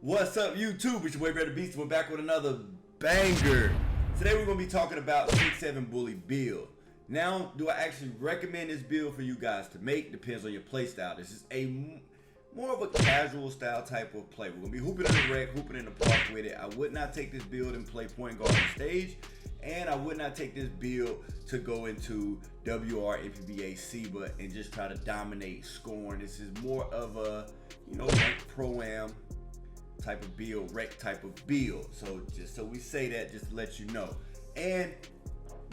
What's up, YouTube? It's your boy BEARDABEAST. We're back with another banger. Today we're going to be talking about 6-7 bully build. Now, do I actually recommend this build for you guys to make? Depends on your play style. This is a more of a casual style type of play. We're going to be hooping in the rec, hooping in the park with it. I would not take this build and play point guard on stage. And I would not take this build to go into WR, MPBA, CBA and just try to dominate scoring. This is more of a, like pro-am type of build, rec type of build. So just so we say that, just to let you know. And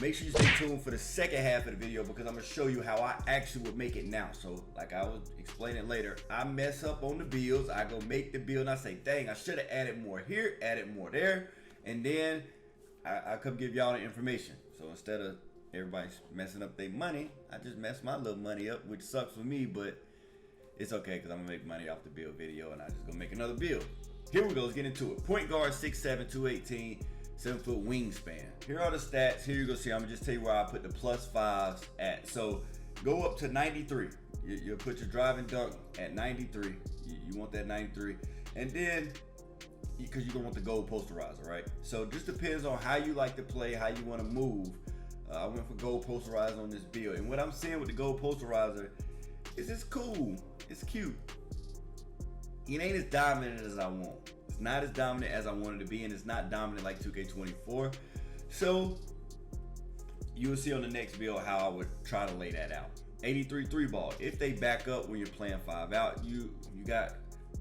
make sure you stay tuned for the second half of the video because I'm gonna show you how I actually would make it now. So like I will explain it later, I mess up on the builds, I go make the build and I say, dang, I should have added more here, added more there, and then I come give y'all the information. So instead of everybody messing up their money, I just mess my little money up, which sucks for me, but it's okay because I'm gonna make money off the build video and I just gonna make another build. Here we go, let's get into it. Point guard, 6'7", 218, 7-foot wingspan. Here are the stats. Here you go see, I'm gonna just tell you where I put the +5s at. So go up to 93. You'll put your drive and dunk at 93. You want that 93. And then, because you're gonna want the gold posterizer, right? So it just depends on how you like to play, how you wanna move. I went for gold posterizer on this build. And what I'm saying with the gold posterizer is it's cool, it's cute. It ain't as dominant as I want. It's not as dominant as I wanted to be, and it's not dominant like 2K24. So you'll see on the next build how I would try to lay that out. 83 3 ball. If they back up when you're playing 5 out, you got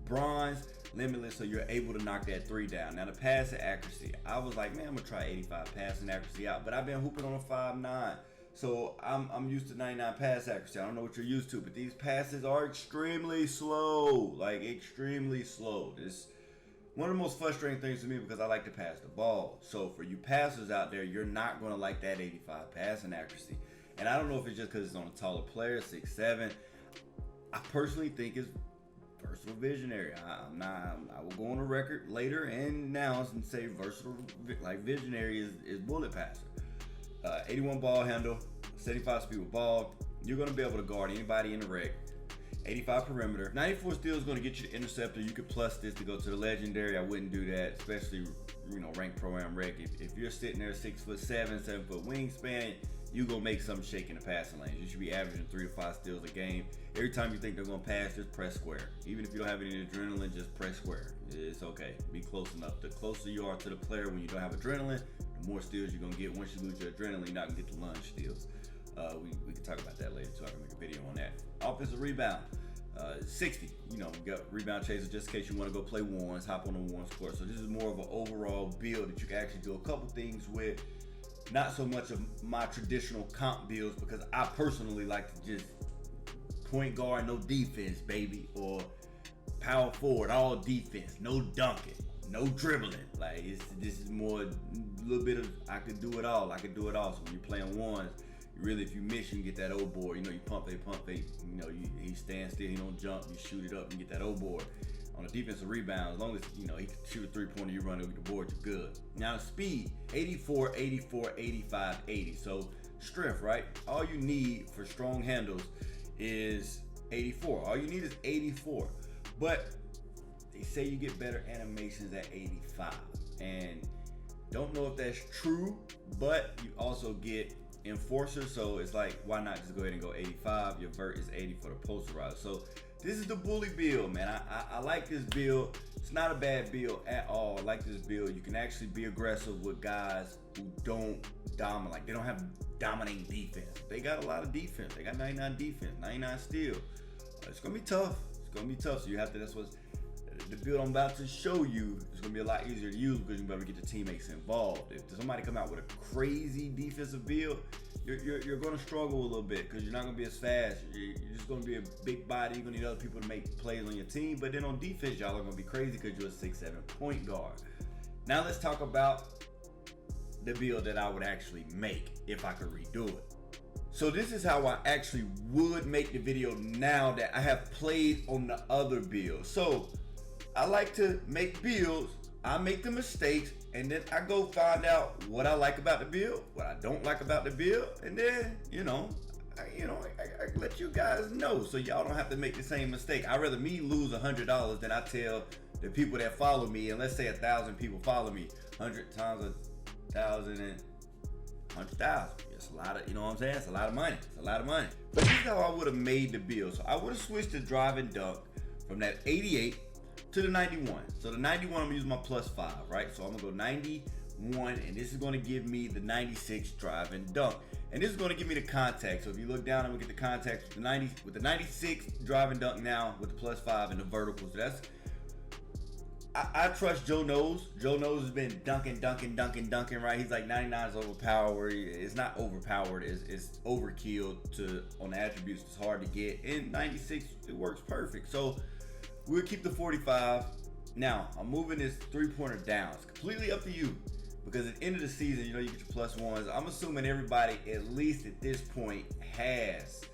bronze, limitless, so you're able to knock that 3 down. Now the passing accuracy, I was like, man, I'm gonna try 85 passing accuracy out, but I've been hooping on a 5'9". So I'm used to 99 pass accuracy. I don't know what you're used to, but these passes are extremely slow, like extremely slow. This one of the most frustrating things to me because I like to pass the ball. So for you passers out there, you're not gonna like that 85 passing accuracy. And I don't know if it's just because it's on a taller player, 6'7". I personally think it's versatile visionary. I will go on the record later and now and say versatile, like visionary is bullet passer. 81 ball handle, 75 speed with ball. You're going to be able to guard anybody in the rec. 85 perimeter. 94 steal is going to get you the interceptor. You could plus this to go to the legendary. I wouldn't do that, especially ranked pro-am rec. If you're sitting there 6'7", 7-foot wingspan, you gonna make something shake in the passing lanes. You should be averaging 3 to 5 steals a game. Every time you think they're gonna pass, just press square. Even if you don't have any adrenaline, just press square. It's okay. Be close enough. The closer you are to the player when you don't have adrenaline, the more steals you're gonna get. Once you lose your adrenaline, you're not gonna get the lunge steals. We can talk about that later too. I can make a video on that. Offensive rebound, 60. We got rebound chaser just in case you want to go play ones, hop on the ones court. So this is more of an overall build that you can actually do a couple things with. Not so much of my traditional comp builds because I personally like to just point guard, no defense, baby, or power forward, all defense, no dunking, no dribbling. Like this is more a little bit of I could do it all. So when you're playing ones, really if you miss, you can get that O board. You pump fake. He stands still, he don't jump, you shoot it up and get that O board. On a defensive rebound, as long as he can shoot a 3-pointer, you run over the board, you're good. Now speed, 84, 84, 85, 80. So strength, right? All you need for strong handles is 84. All you need is 84. But they say you get better animations at 85. And don't know if that's true, but you also get enforcer. So it's like, why not just go ahead and go 85? Your vert is 80 for the posterizer. So this is the bully build, man. I like this build. It's not a bad build at all. I like this build. You can actually be aggressive with guys who don't dominate. Like they don't have dominating defense. They got a lot of defense. They got 99 defense, 99 steal. It's gonna be tough. So you have to. That's what's the build I'm about to show you. It's gonna be a lot easier to use because you better get your teammates involved. If somebody come out with a crazy defensive build, you're gonna struggle a little bit because you're not gonna be as fast. You're just gonna be a big body. You're gonna need other people to make plays on your team. But then on defense, y'all are gonna be crazy because you're a 6'7" point guard. Now let's talk about the build that I would actually make if I could redo it. So this is how I actually would make the video now that I have played on the other build. So I like to make builds. I make the mistakes and then I go find out what I like about the build, what I don't like about the build, and then I let you guys know so y'all don't have to make the same mistake. I'd rather me lose $100 than I tell the people that follow me, and let's say 1,000 people follow me, 100 times 1,000 and 100,000. It's a lot of, you know what I'm saying? It's a lot of money. It's a lot of money. But this is how I would have made the build. So I would have switched the drive and dunk from that 88 to the 91. So the 91, I'm gonna use my +5, right? So I'm gonna go 91, and this is gonna give me the 96 drive and dunk. And this is gonna give me the contact. So if you look down, I'm gonna get the contact with the 96 drive and dunk now with the +5 and the verticals. So that's, I trust Joe Knows. Joe Knows has been dunking, right? He's like 99 is overpowered. It's not overpowered, it's overkill on the attributes. It's hard to get. And 96, it works perfect. So we'll keep the 45. Now, I'm moving this 3-pointer down. It's completely up to you. Because at the end of the season, you know, you get your +1s. I'm assuming everybody, at least at this point, has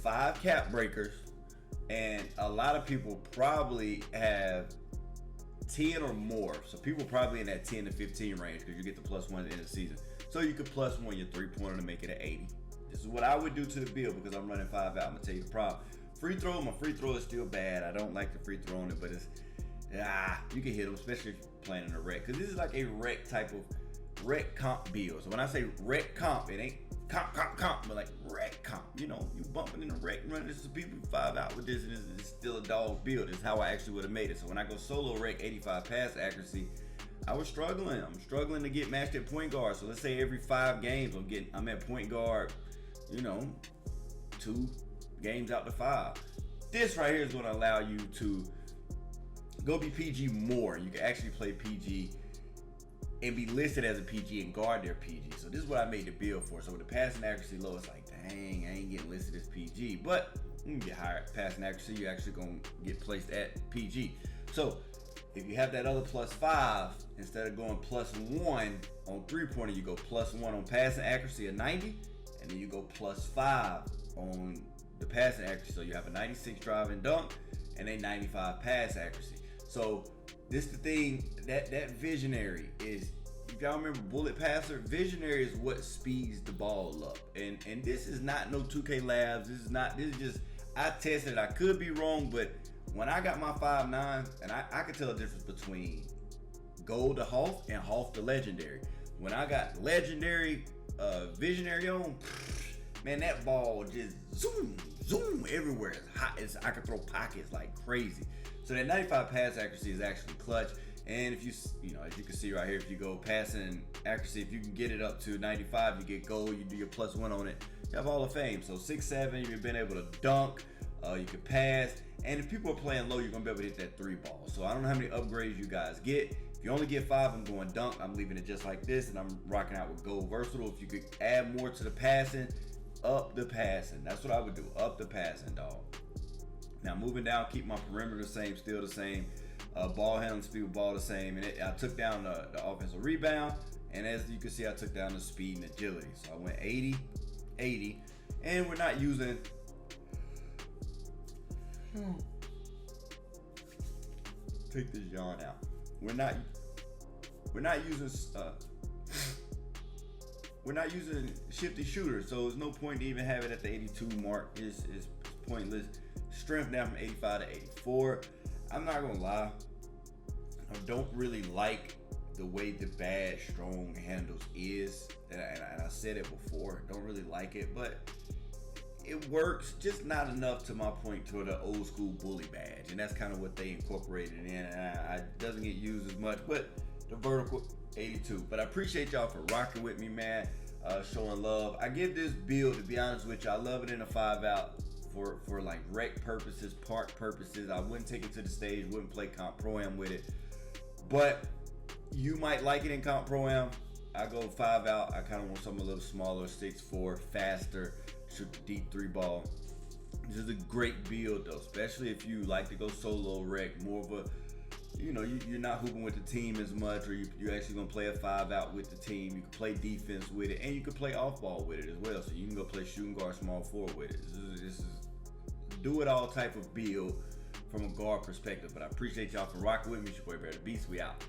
5 cap breakers. And a lot of people probably have 10 or more. So people probably in that 10 to 15 range because you get the +1 at the end of the season. So you could +1 your 3-pointer to make it an 80. This is what I would do to the build because I'm running 5 out. I'm gonna tell you the problem. Free throw, my free throw is still bad. I don't like the free throw on it, but it's, you can hit them, especially if you're playing in a rec. Because this is like a rec type of rec comp build. So when I say rec comp, it ain't comp, but like rec comp. You know, you bumping in a rec, running this, people 5 out with this, and it's still a dog build. It's how I actually would have made it. So when I go solo rec 85 pass accuracy, I was struggling. I'm struggling to get matched at point guard. So let's say every 5 games I'm at point guard, you know, 2 games out to 5. This right here is going to allow you to go be PG more. You can actually play PG and be listed as a PG and guard their PG. So this is what I made the build for. So with the passing accuracy low, it's like, dang, I ain't getting listed as PG. But you can get higher passing accuracy, you're actually gonna get placed at PG. So if you have that other +5, instead of going +1 on 3-pointer, you go +1 on passing accuracy of 90, and then you go +5 on the passing accuracy. So you have a 96 drive and dunk and a 95 pass accuracy. So this the thing, that visionary is, if y'all remember bullet passer, visionary is what speeds the ball up. And this is not no 2K labs. This is just, I tested it. I could be wrong, but when I got my 5'9", and I could tell the difference between gold to Hoff and Hoff to legendary. When I got legendary visionary on, man, that ball just zoom everywhere. It's hot. I could throw pockets like crazy. So that 95 pass accuracy is actually clutch. And if you know, as you can see right here, if you go passing accuracy, if you can get it up to 95, you get gold, you do your +1 on it, you have Hall of Fame. So 6'7", you've been able to dunk, you can pass, and if people are playing low, you're gonna be able to hit that 3 ball. So I don't know how many upgrades you guys get. If you only get 5, I'm going dunk. I'm leaving it just like this, and I'm rocking out with gold versatile. If you could add more to the passing, up the passing. That's what I would do, up the passing, dog. Now moving down, keep my perimeter the same, still the same. Ball handling speed with ball the same. And I took down the offensive rebound. And as you can see, I took down the speed and agility. So I went 80, 80. And we're not using, take this yawn out. We're not using shifty shooters. So there's no point to even have it at the 82 mark. It's pointless. Strength down from 85 to 84. I'm not gonna lie, I don't really like the way the bad strong handles is, and I said it before, don't really like it, but it works, just not enough to my point to the old school bully badge, and that's kind of what they incorporated in, and it doesn't get used as much, but the vertical 82. But I appreciate y'all for rocking with me, man, showing love. I give this build, to be honest with you, I love it in a 5 out. For like rec purposes, park purposes. I wouldn't take it to the stage, wouldn't play comp pro-am with it. But you might like it in comp pro-am. I go 5 out. I kind of want something a little smaller, 6'4", faster, shoot the deep 3 ball. This is a great build though, especially if you like to go solo rec, more of a, you know, you're not hooping with the team as much, or you're actually gonna play a 5 out with the team. You can play defense with it, and you can play off ball with it as well. So you can go play shooting guard, small forward with it. This is do it all type of build from a guard perspective. But I appreciate y'all for rocking with me. It's your boy BEARDABEAST. We out.